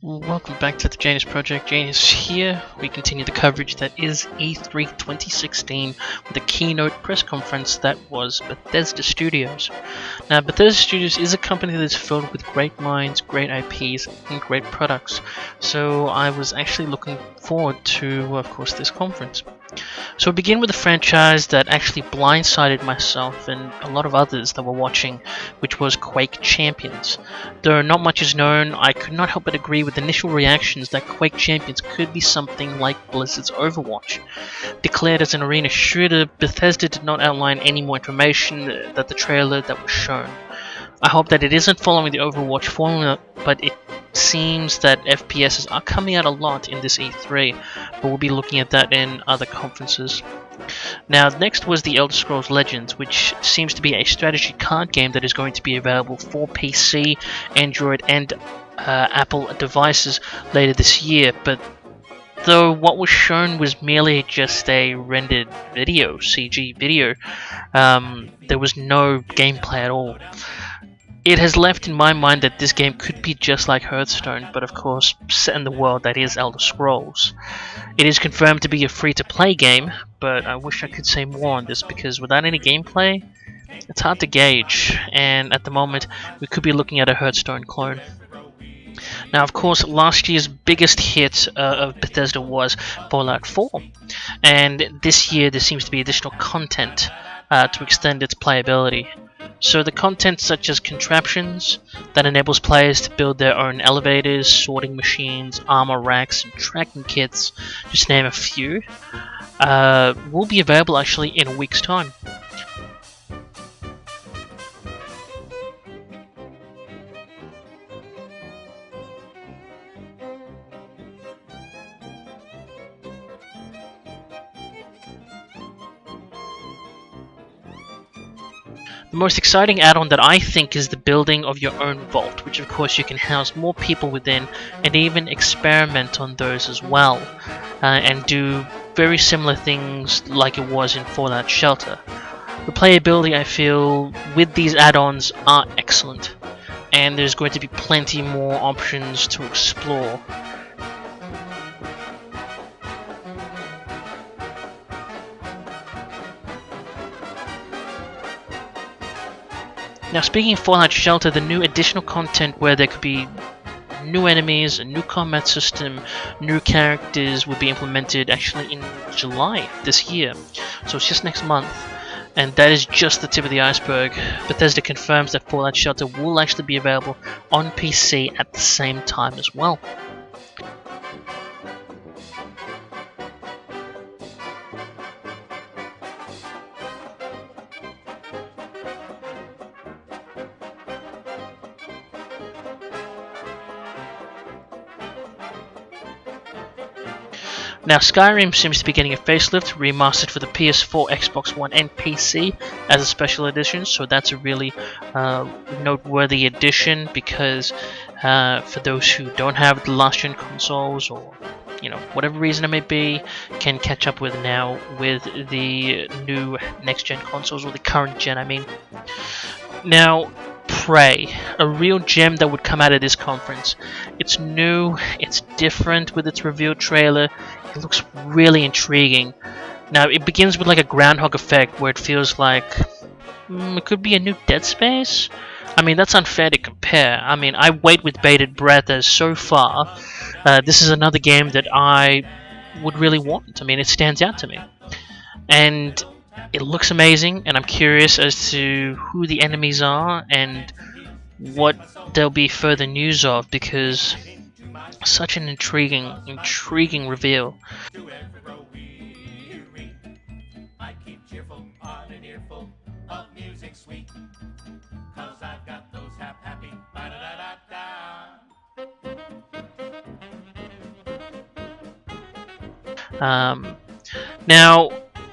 Welcome back to the Janus Project. Janus here. We continue the coverage that is E3 2016 with a keynote press conference that was Bethesda Studios. Now, Bethesda Studios is a company that is filled with great minds, great IPs, and great products. So I was actually looking forward to, of course, this conference. So we begin with a franchise that actually blindsided myself and a lot of others that were watching, which was Quake Champions. Though not much is known, I could not help but agree with initial reactions that Quake Champions could be something like Blizzard's Overwatch. Declared as an arena shooter, Bethesda did not outline any more information than the trailer that was shown. I hope that it isn't following the Overwatch formula, but it seems that FPSs are coming out a lot in this E3, but we'll be looking at that in other conferences. Now, next was the Elder Scrolls Legends, which seems to be a strategy card game that is going to be available for PC, Android, and Apple devices later this year, but though what was shown was merely just a rendered video, CG video, there was no gameplay at all. It has left in my mind that this game could be just like Hearthstone, but of course set in the world that is Elder Scrolls. It is confirmed to be a free-to-play game, but I wish I could say more on this because without any gameplay, it's hard to gauge, and at the moment we could be looking at a Hearthstone clone. Now, of course, last year's biggest hit of Bethesda was Fallout 4, and this year there seems to be additional content to extend its playability. So the content such as contraptions that enables players to build their own elevators, sorting machines, armor racks, and tracking kits, just name a few, will be available actually in a week's time. The most exciting add-on that I think is the building of your own vault, which of course you can house more people within and even experiment on those as well, and do very similar things like it was in Fallout Shelter. The playability, I feel, with these add-ons are excellent, and there's going to be plenty more options to explore. Now, speaking of Fallout Shelter, the new additional content where there could be new enemies, a new combat system, new characters will be implemented actually in July this year. So it's just next month. And that is just the tip of the iceberg. Bethesda confirms that Fallout Shelter will actually be available on PC at the same time as well. Now, Skyrim seems to be getting a facelift, remastered for the PS4, Xbox One, and PC as a special edition, so that's a really noteworthy addition because for those who don't have the last-gen consoles or whatever reason it may be, can catch up with now with the new next-gen consoles, or the current gen, I mean. Now, Prey, a real gem that would come out of this conference. It's new, it's different with its reveal trailer, it looks really intriguing. Now, it begins with like a Groundhog effect where it feels like it could be a new Dead Space? I mean, that's unfair to compare. I mean, I wait with bated breath as so far, this is another game that I would really want. I mean, it stands out to me. And it looks amazing, and I'm curious as to who the enemies are and what there'll be further news of, because such an intriguing reveal. Now,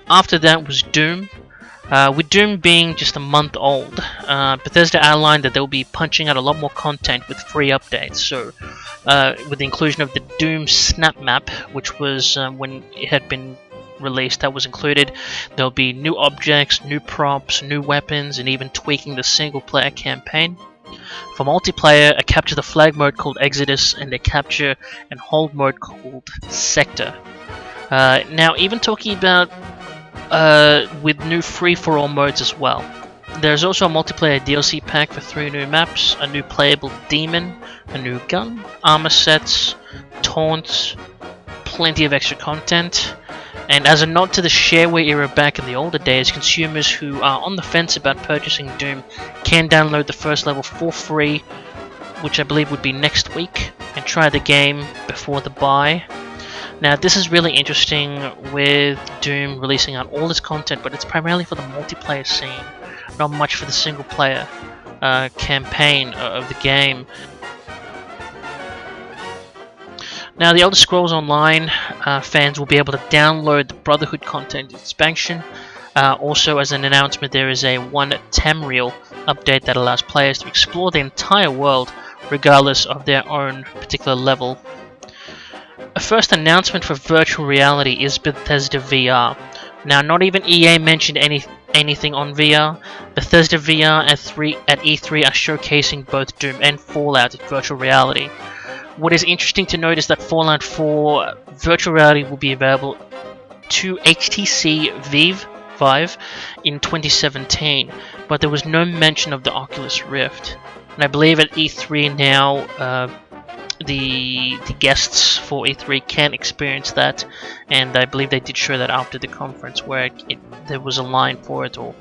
after that was Doom. With Doom being just a month old, Bethesda outlined that they'll be punching out a lot more content with free updates. So, with the inclusion of the Doom Snap Map, which was when it had been released, that was included. There'll be new objects, new props, new weapons, and even tweaking the single-player campaign. For multiplayer, a capture the flag mode called Exodus and a capture and hold mode called Sector. Now, even talking about with new free-for-all modes as well. There's also a multiplayer DLC pack for 3 new maps, a new playable demon, a new gun, armor sets, taunts, plenty of extra content. And as a nod to the shareware era back in the older days, consumers who are on the fence about purchasing Doom can download the first level for free, which I believe would be next week, and try the game before the buy. Now, this is really interesting with Doom releasing out all this content, but it's primarily for the multiplayer scene, not much for the single player campaign of the game. Now, the Elder Scrolls Online fans will be able to download the Brotherhood content expansion. Also, as an announcement, there is a 1 Tamriel update that allows players to explore the entire world regardless of their own particular level. A first announcement for virtual reality is Bethesda VR. Now, not even EA mentioned anything on VR. Bethesda VR at E3 are showcasing both Doom and Fallout in virtual reality. What is interesting to note is that Fallout 4 virtual reality will be available to HTC Vive in 2017, but there was no mention of the Oculus Rift. And I believe at E3 now, the guests for E3 can experience that, and I believe they did show that after the conference where there was a line for it, or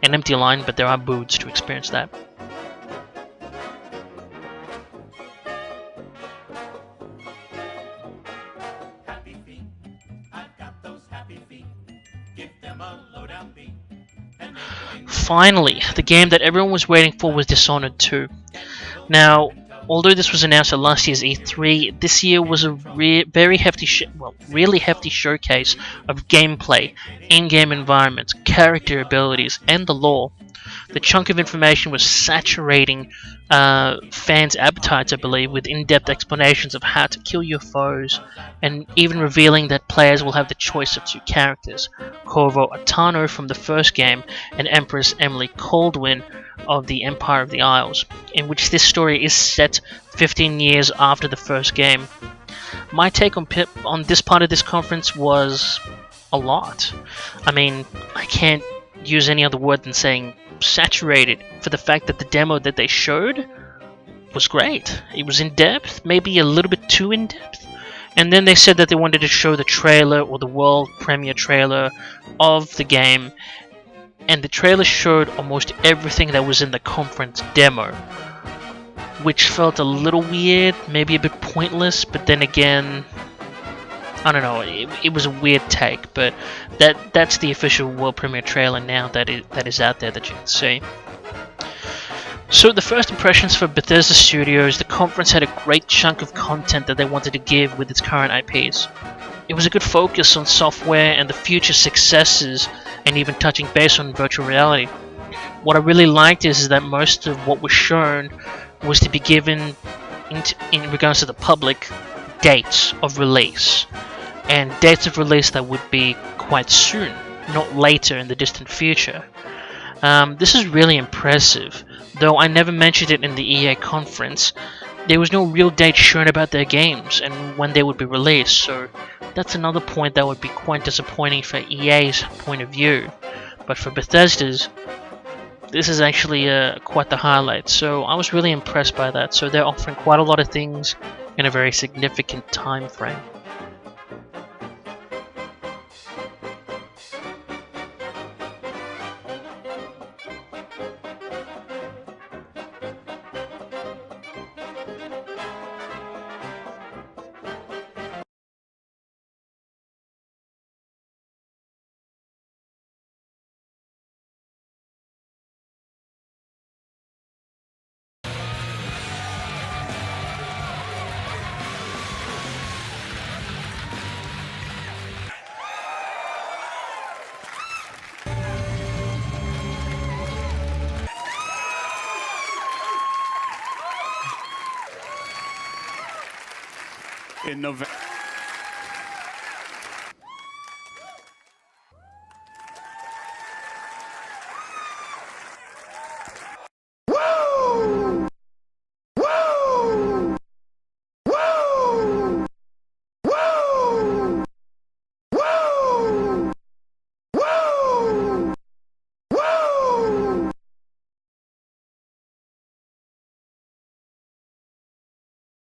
an empty line, but there are booths to experience that. Finally, the game that everyone was waiting for was Dishonored 2. Now, although this was announced at last year's E3, this year was a really hefty showcase of gameplay, in-game environments, character abilities, and the lore. The chunk of information was saturating fans' appetites, I believe, with in-depth explanations of how to kill your foes, and even revealing that players will have the choice of 2 characters, Corvo Attano from the first game, and Empress Emily Caldwin of the Empire of the Isles, in which this story is set 15 years after the first game. My take on this part of this conference was a lot. I mean, I can't use any other word than saying saturated, for the fact that the demo that they showed was great. It was in depth, maybe a little bit too in depth, and then they said that they wanted to show the trailer, or the world premiere trailer of the game, and the trailer showed almost everything that was in the conference demo, which felt a little weird, maybe a bit pointless, but then again, I don't know, it was a weird take, but that's the official world premiere trailer now that is out there that you can see. So the first impressions for Bethesda Studios, the conference had a great chunk of content that they wanted to give with its current IPs. It was a good focus on software and the future successes, and even touching base on virtual reality. What I really liked is that most of what was shown was to be given in regards to the public dates of release, and dates of release that would be quite soon, not later in the distant future. This is really impressive, though I never mentioned it in the EA conference. There was no real date shown about their games and when they would be released, so that's another point that would be quite disappointing for EA's point of view. But for Bethesda's, this is actually quite the highlight, so I was really impressed by that. So they're offering quite a lot of things in a very significant time frame. In November.